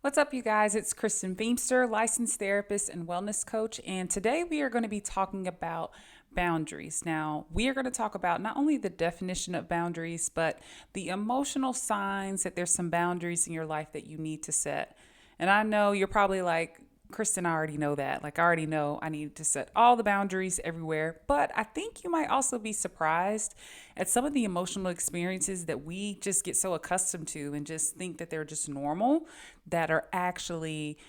What's up, you guys? It's Kristen Beamster, licensed therapist and wellness coach. And today we are going to be talking about boundaries. Now, we are going to talk about not only the definition of boundaries, but the emotional signs that there's some boundaries in your life that you need to set. And I know you're probably like, Kristen, I already know that. Like, I already know I need to set all the boundaries everywhere. But I think you might also be surprised at some of the emotional experiences that we just get so accustomed to and just think that they're just normal, that are actually,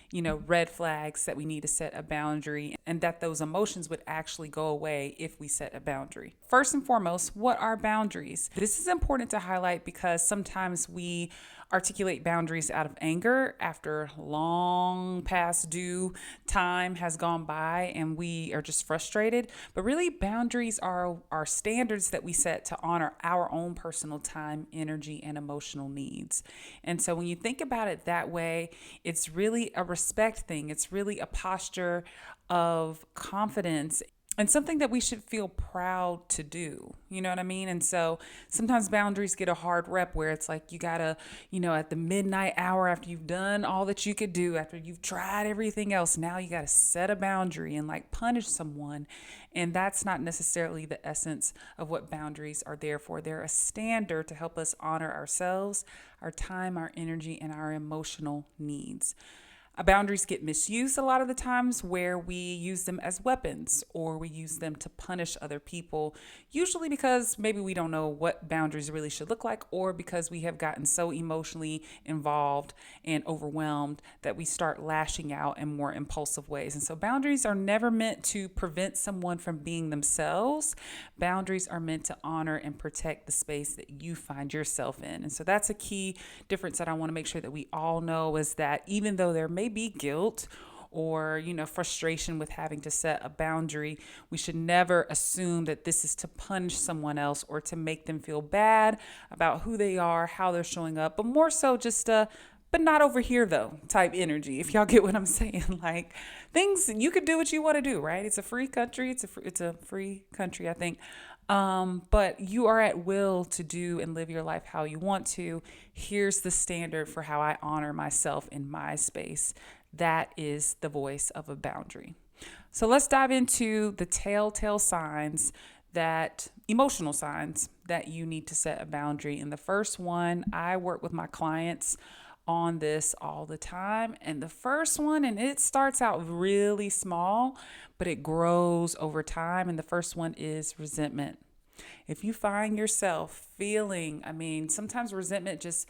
red flags that we need to set a boundary, and that those emotions would actually go away if we set a boundary. First and foremost, what are boundaries? This is important to highlight because sometimes we articulate boundaries out of anger after long past due time has gone by and we are just frustrated. But really, boundaries are standards that we set to honor our own personal time, energy, and emotional needs. And so when you think about it that way, it's really a respect thing. It's really a posture of confidence and something that we should feel proud to do. You know what I mean? And so sometimes boundaries get a hard rep where it's like you gotta, at the midnight hour after you've done all that you could do, after you've tried everything else, now you gotta set a boundary and like punish someone. And that's not necessarily the essence of what boundaries are there for. They're a standard to help us honor ourselves, our time, our energy, and our emotional needs. Boundaries get misused a lot of the times where we use them as weapons or we use them to punish other people, usually because maybe we don't know what boundaries really should look like, or because we have gotten so emotionally involved and overwhelmed that we start lashing out in more impulsive ways. And so boundaries are never meant to prevent someone from being themselves. Boundaries are meant to honor and protect the space that you find yourself in. And so that's a key difference that I want to make sure that we all know, is that even though there may be guilt or frustration with having to set a boundary, we should never assume that this is to punish someone else or to make them feel bad about who they are, how they're showing up, but more so just but not over here though type energy, if y'all get what I'm saying. Like, things, you could do what you want to do, right? It's a free country. It's a free country, I think. But you are at will to do and live your life how you want to. Here's the standard for how I honor myself in my space. That is the voice of a boundary. So let's dive into the telltale signs, that emotional signs that you need to set a boundary. And the first one, I work with my clients on this all the time. And the first one, and it starts out really small, but it grows over time. And the first one is resentment. If you find yourself feeling, sometimes resentment just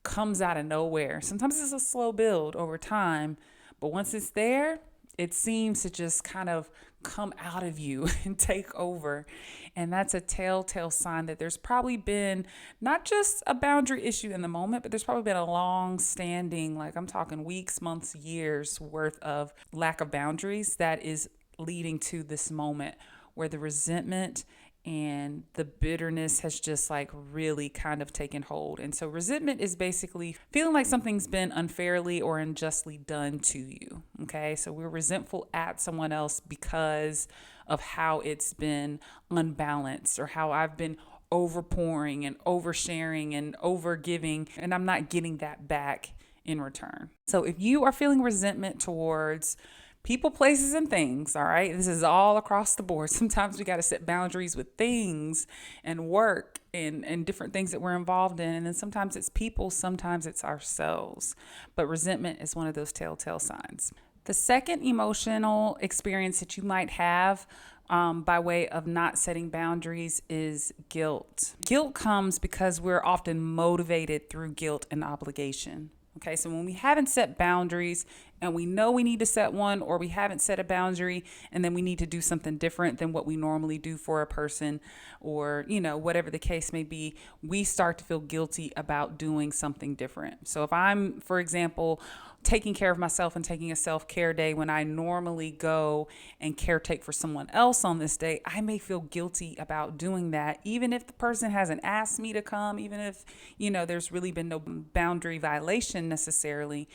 comes out of nowhere. Sometimes it's a slow build over time, but once it's there, it seems to just kind of come out of you and take over. And that's a telltale sign that there's probably been not just a boundary issue in the moment, but there's probably been a long standing, like I'm talking weeks, months, years worth of lack of boundaries that is leading to this moment where the resentment and the bitterness has just like really kind of taken hold. And so resentment is basically feeling like something's been unfairly or unjustly done to you. Okay. So we're resentful at someone else because of how it's been unbalanced, or how I've been overpouring and oversharing and overgiving, and I'm not getting that back in return. So if you are feeling resentment towards people, places, and things, all right? This is all across the board. Sometimes we got to set boundaries with things and work and different things that we're involved in. And then sometimes it's people, sometimes it's ourselves. But resentment is one of those telltale signs. The second emotional experience that you might have by way of not setting boundaries is guilt. Guilt comes because we're often motivated through guilt and obligation. Okay, so when we haven't set boundaries and we know we need to set one, or we haven't set a boundary and then we need to do something different than what we normally do for a person, or, whatever the case may be, we start to feel guilty about doing something different. So if I'm, for example, taking care of myself and taking a self-care day when I normally go and caretake for someone else on this day, I may feel guilty about doing that, even if the person hasn't asked me to come, even if, there's really been no boundary violation necessarily.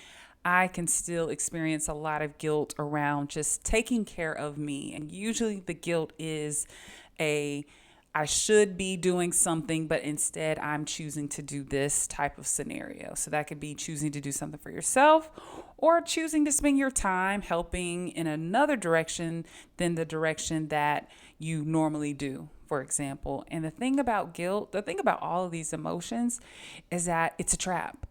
I can still experience a lot of guilt around just taking care of me. And usually the guilt is I should be doing something, but instead I'm choosing to do this type of scenario. So that could be choosing to do something for yourself or choosing to spend your time helping in another direction than the direction that you normally do, for example. And the thing about guilt, the thing about all of these emotions is that it's a trap.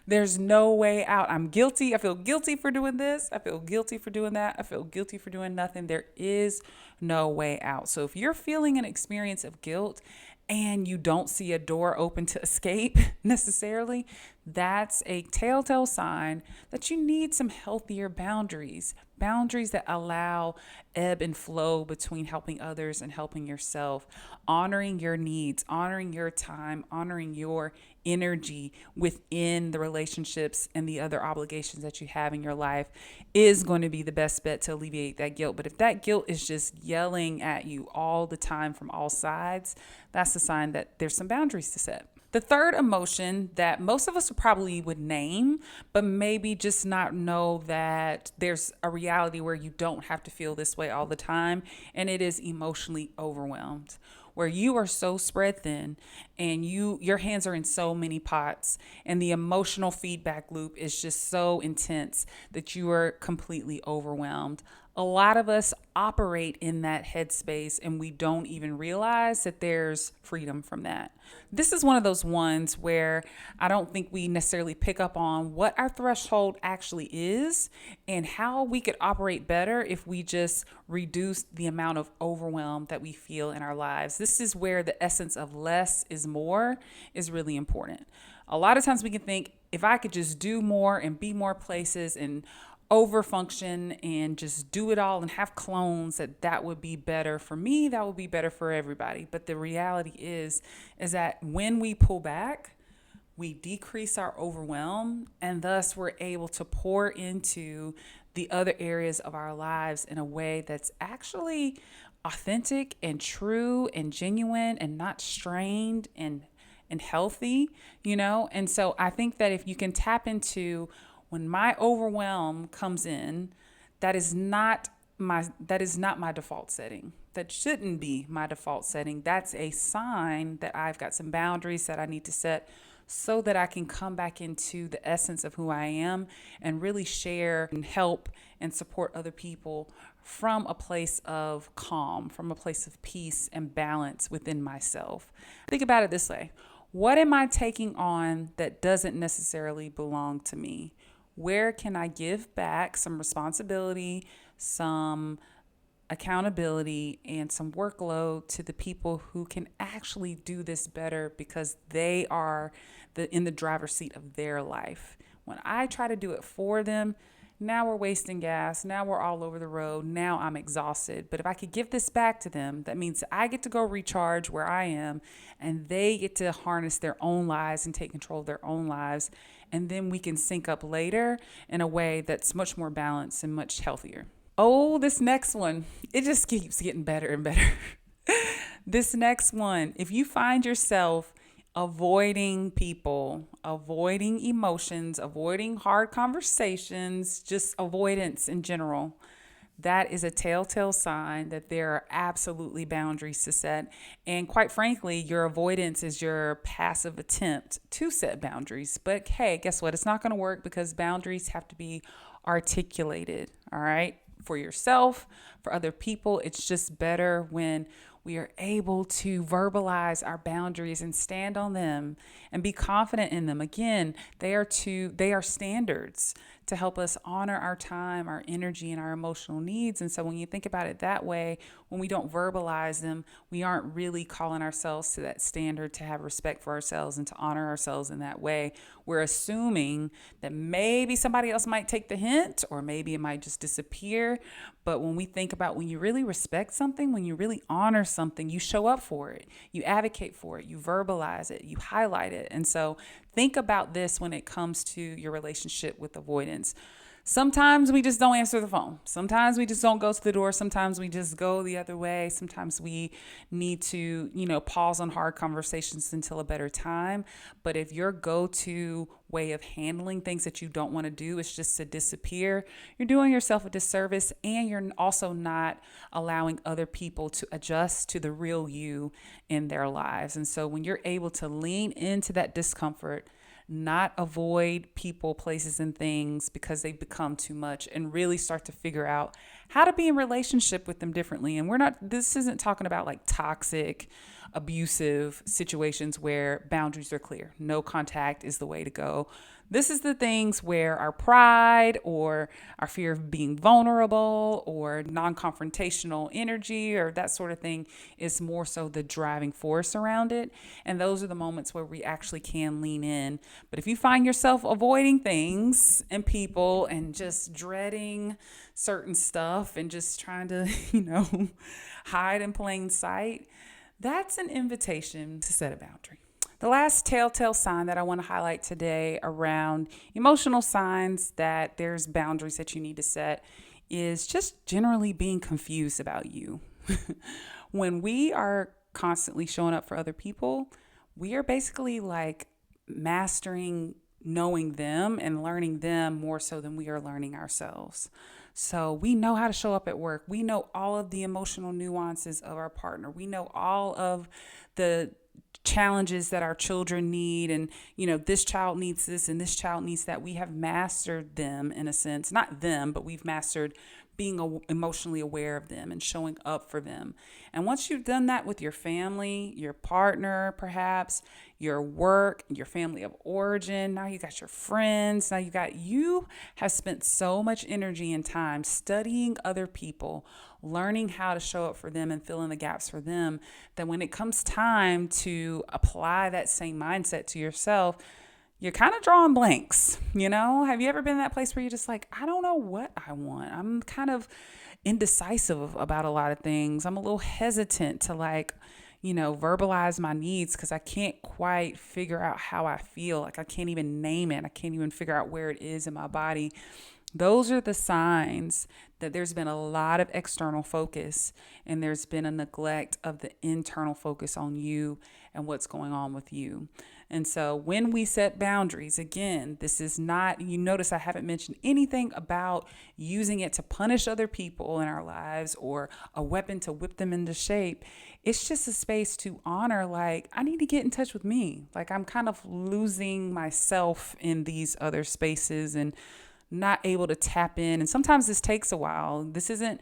There's no way out. I'm guilty. I feel guilty for doing this. I feel guilty for doing that. I feel guilty for doing nothing. There is no way out. So if you're feeling an experience of guilt and you don't see a door open to escape necessarily, that's a telltale sign that you need some healthier boundaries. Boundaries that allow ebb and flow between helping others and helping yourself, honoring your needs, honoring your time, honoring your energy within the relationships and the other obligations that you have in your life is going to be the best bet to alleviate that guilt. But if that guilt is just yelling at you all the time from all sides, that's a sign that there's some boundaries to set. The third emotion that most of us probably would name, but maybe just not know that there's a reality where you don't have to feel this way all the time, and it is emotionally overwhelmed, where you are so spread thin and your hands are in so many pots and the emotional feedback loop is just so intense that you are completely overwhelmed. A lot of us operate in that headspace and we don't even realize that there's freedom from that. This is one of those ones where I don't think we necessarily pick up on what our threshold actually is and how we could operate better if we just reduce the amount of overwhelm that we feel in our lives. This is where the essence of less is more is really important. A lot of times we can think, if I could just do more and be more places and overfunction and just do it all and have clones, that would be better for me, that would be better for everybody. But the reality is that when we pull back, we decrease our overwhelm, and thus we're able to pour into the other areas of our lives in a way that's actually authentic and true and genuine and not strained and healthy, And so I think that if you can tap into when my overwhelm comes in, that is not my default setting. That shouldn't be my default setting. That's a sign that I've got some boundaries that I need to set so that I can come back into the essence of who I am and really share and help and support other people from a place of calm, from a place of peace and balance within myself. Think about it this way. What am I taking on that doesn't necessarily belong to me? Where can I give back some responsibility, some accountability, and some workload to the people who can actually do this better because they are in the driver's seat of their life? When I try to do it for them, now we're wasting gas. Now we're all over the road. Now I'm exhausted. But if I could give this back to them, that means I get to go recharge where I am and they get to harness their own lives and take control of their own lives. And then we can sync up later in a way that's much more balanced and much healthier. Oh, this next one, it just keeps getting better and better. This next one, if you find yourself avoiding people, avoiding emotions, avoiding hard conversations, just avoidance in general, that is a telltale sign that there are absolutely boundaries to set. And quite frankly, your avoidance is your passive attempt to set boundaries. But hey, guess what? It's not going to work because boundaries have to be articulated, all right? For yourself, for other people. It's just better when we are able to verbalize our boundaries and stand on them and be confident in them. Again, they are standards to help us honor our time, our energy, and our emotional needs. And so when you think about it that way, when we don't verbalize them, we aren't really calling ourselves to that standard to have respect for ourselves and to honor ourselves in that way. We're assuming that maybe somebody else might take the hint or maybe it might just disappear. But when we think about when you really respect something, when you really honor something, you show up for it, you advocate for it, you verbalize it, you highlight it. And so think about this when it comes to your relationship with avoidance. Sometimes we just don't answer the phone. Sometimes we just don't go to the door. Sometimes we just go the other way. Sometimes we need to, pause on hard conversations until a better time. But if your go to way of handling things that you don't want to do is just to disappear, you're doing yourself a disservice, and you're also not allowing other people to adjust to the real you in their lives. And so when you're able to lean into that discomfort, not avoid people, places, and things because they become too much, and really start to figure out how to be in relationship with them differently. And this isn't talking about like toxic, abusive situations where boundaries are clear. No contact is the way to go. This is the things where our pride or our fear of being vulnerable or non-confrontational energy or that sort of thing is more so the driving force around it. And those are the moments where we actually can lean in. But if you find yourself avoiding things and people and just dreading certain stuff and just trying to, hide in plain sight, that's an invitation to set a boundary. The last telltale sign that I want to highlight today around emotional signs that there's boundaries that you need to set is just generally being confused about you. When we are constantly showing up for other people, we are basically like mastering knowing them and learning them more so than we are learning ourselves. So we know how to show up at work. We know all of the emotional nuances of our partner. We know all of the challenges that our children need, and this child needs this and this child needs that. We have mastered them in a sense, not them, but we've mastered being emotionally aware of them and showing up for them. And once you've done that with your family, your partner, perhaps your work, your family of origin, now you got your friends, you have spent so much energy and time studying other people, learning how to show up for them and fill in the gaps for them, that when it comes time to apply that same mindset to yourself, you're kind of drawing blanks. Have you ever been in that place where you're just like, I don't know what I want? I'm kind of indecisive about a lot of things. I'm a little hesitant to verbalize my needs because I can't quite figure out how I feel. Like I can't even name it. I can't even figure out where it is in my body. Those are the signs that there's been a lot of external focus and there's been a neglect of the internal focus on you and what's going on with you. And so when we set boundaries, again, this is not, you notice I haven't mentioned anything about using it to punish other people in our lives or a weapon to whip them into shape. It's just a space to honor, I need to get in touch with me. I'm kind of losing myself in these other spaces and not able to tap in. And sometimes this takes a while. This isn't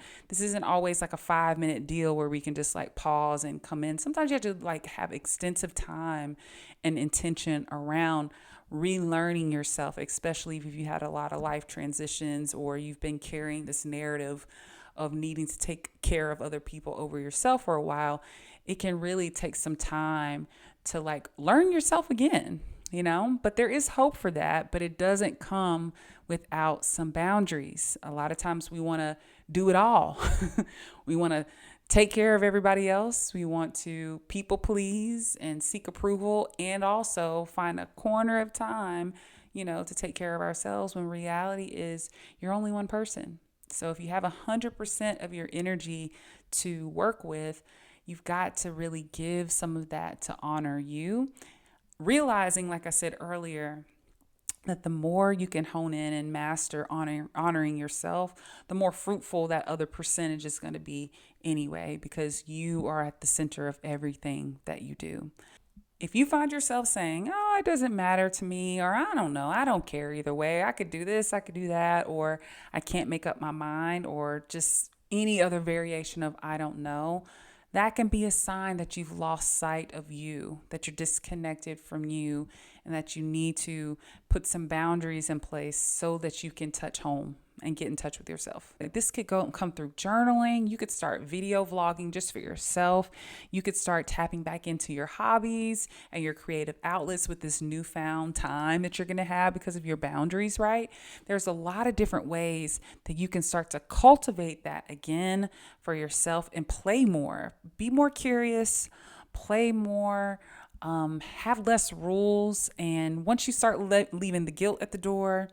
always like a 5-minute deal where we can just pause and come in. Sometimes you have to have extensive time and intention around relearning yourself, especially if you had a lot of life transitions or you've been carrying this narrative of needing to take care of other people over yourself for a while. It can really take some time to learn yourself again, but there is hope for that, but it doesn't come without some boundaries. A lot of times we want to do it all. We want to take care of everybody else. We want to people please and seek approval and also find a corner of time, to take care of ourselves when reality is you're only one person. So if you have 100% of your energy to work with, you've got to really give some of that to honor you. Realizing, like I said earlier, that the more you can hone in and master honoring yourself, the more fruitful that other percentage is going to be anyway, because you are at the center of everything that you do. If you find yourself saying, oh, it doesn't matter to me, or I don't know, I don't care either way, I could do this, I could do that, or I can't make up my mind, or just any other variation of I don't know, that can be a sign that you've lost sight of you, that you're disconnected from you, and that you need to put some boundaries in place so that you can touch home and get in touch with yourself. This could come through journaling. You could start video vlogging just for yourself. You could start tapping back into your hobbies and your creative outlets with this newfound time that you're going to have because of your boundaries, right? There's a lot of different ways that you can start to cultivate that again for yourself and play more. Be more curious, play more, have less rules. And once you start leaving the guilt at the door,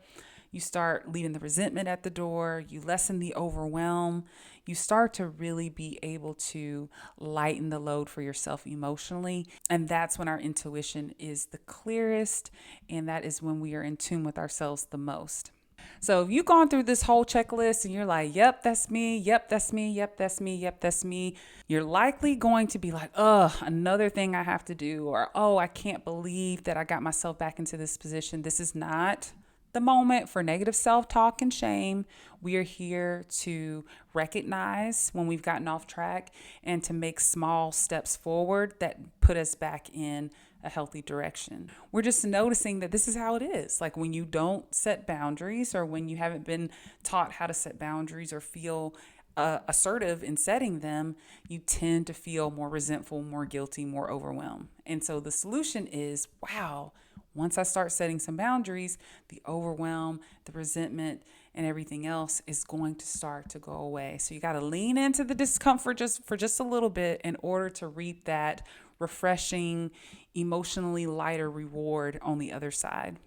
You start leaving the resentment at the door. You lessen the overwhelm. You start to really be able to lighten the load for yourself emotionally. And that's when our intuition is the clearest. And that is when we are in tune with ourselves the most. So if you've gone through this whole checklist and you're like, yep, that's me, yep, that's me, yep, that's me, yep, that's me, you're likely going to be like, another thing I have to do, or, oh, I can't believe that I got myself back into this position. This is not the moment for negative self-talk and shame. We are here to recognize when we've gotten off track and to make small steps forward that put us back in a healthy direction. We're just noticing that this is how it is. Like when you don't set boundaries, or when you haven't been taught how to set boundaries or feel assertive in setting them, you tend to feel more resentful, more guilty, more overwhelmed. And so the solution is, wow, once I start setting some boundaries, the overwhelm, the resentment, and everything else is going to start to go away. So you got to lean into the discomfort for just a little bit in order to reap that refreshing, emotionally lighter reward on the other side.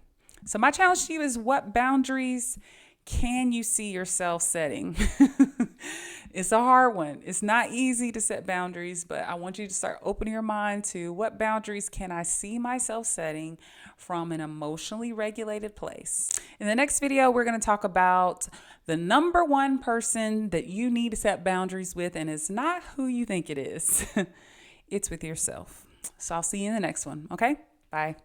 So my challenge to you is, what boundaries can you see yourself setting? It's a hard one. It's not easy to set boundaries, but I want you to start opening your mind to, what boundaries can I see myself setting from an emotionally regulated place? In the next video, we're going to talk about the number one person that you need to set boundaries with, and it's not who you think it is. It's with yourself. So I'll see you in the next one. Okay? Bye.